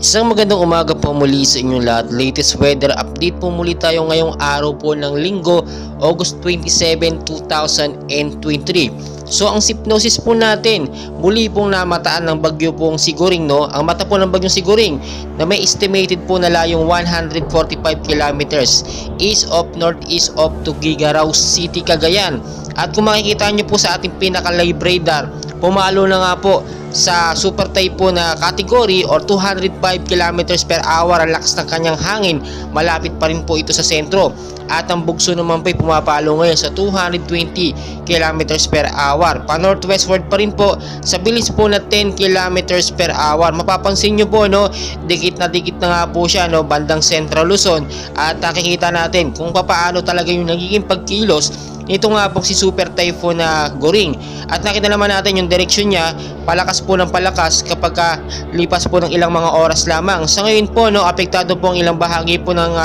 Isang magandang umaga po muli sa inyong lahat. Latest weather update po muli tayo ngayong araw po ng Linggo, August 27, 2023. So ang hypnosis po natin, muli pong namataan ng bagyo pong Siguring, no? Ang mata po ng bagyong Siguring na may estimated po na layong 145 kilometers east of northeast of Tuguegarao City, Cagayan. At kung makikita nyo po sa ating pinaka-live radar, pumalo na nga po sa super typhoon na category or 205 kilometers per hour ang lakas ng kanyang hangin. Malapit pa rin po ito sa sentro. At ang bugso naman po ay pumapalo ngayon sa 220 kilometers per hour. Pa northwestward pa rin po sa bilis po na 10 kilometers per hour. Mapapansin nyo po, no, dikit na nga po siya, no, bandang Central Luzon. At nakikita natin kung paano talaga yung nagiging pagkilos ito nga po si Super Typhoon na Goring. At nakita naman natin yung direksyon niya, palakas po ng palakas kapag lipas po ng ilang mga oras lamang. Sa ngayon po, no, apektado po ang ilang bahagi po ng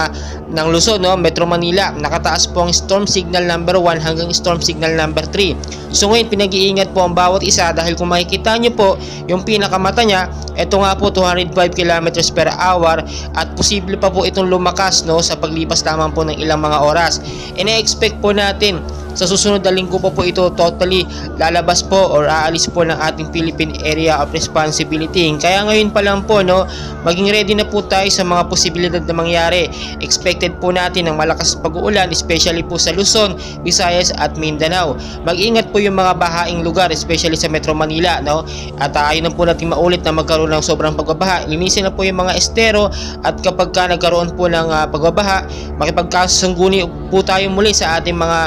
Luzon, no, Metro Manila. Nakataas po ang storm signal number 1 hanggang storm signal number 3. So ngayon pinag-iingat po ang bawat isa dahil kung makikita nyo po yung pinakamata niya, ito nga po 205 kilometers per hour at posible pa po itong lumakas, no, sa paglipas lamang po ng ilang mga oras. Ina-expect po natin sa susunod na linggo po ito totally lalabas po or aalis po ng ating Philippine Area of Responsibility. Kaya ngayon pa lang po, no, maging ready na po tayo sa mga posibilidad na mangyari. Expected po natin ng malakas pag-uulan especially po sa Luzon, Visayas at Mindanao. Mag-ingat po yung mga bahaing lugar especially sa Metro Manila, no? At ayaw na po natin maulit na magkaroon ng sobrang pagbabaha. Linisin na po yung mga estero at kapag nagkaroon po ng pagbabaha, makipagkasungguni po tayo muli sa ating mga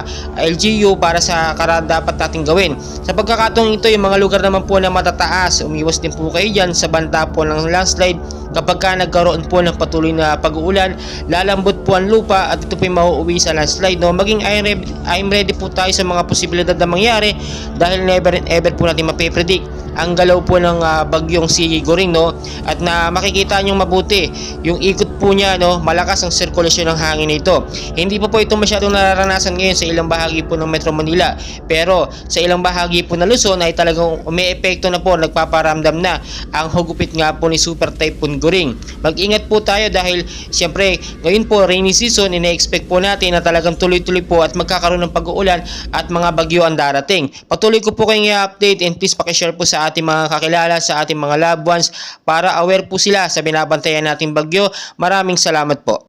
LGU para sa dapat nating gawin. Sa pagkakataong ito, yung mga lugar naman po na matataas, umiwas din po kayo dyan sa banta po ng landslide. Kapag nagkaroon po ng patuloy na pag-uulan, lalambot po ang lupa at ito po yung mauuwi sa landslide, no? Maging I'm ready po tayo sa mga posibilidad na mangyari dahil never and ever po natin mapipredict ang galaw po ng bagyong Siguring, no? At na makikita nyo mabuti yung ikot po niya, no? Malakas ang sirkulasyon ng hangin nito. Hindi po ito masyadong nararanasan ngayon sa ilang bahagi po ng Metro Manila, pero sa ilang bahagi po ng Luzon ay talagang umiepekto na po, nagpaparamdam na ang hugupit nga po ni Super Typhoon Goring. Mag-ingat po tayo dahil siyempre ngayon po rainy season, ina-expect po natin na talagang tuloy-tuloy po at magkakaroon ng pag-uulan at mga bagyo ang darating. Patuloy ko po kayong i-update and please pakishare po sa ating mga kakilala, sa ating mga loved ones para aware po sila sa binabantayan nating bagyo. Maraming salamat po.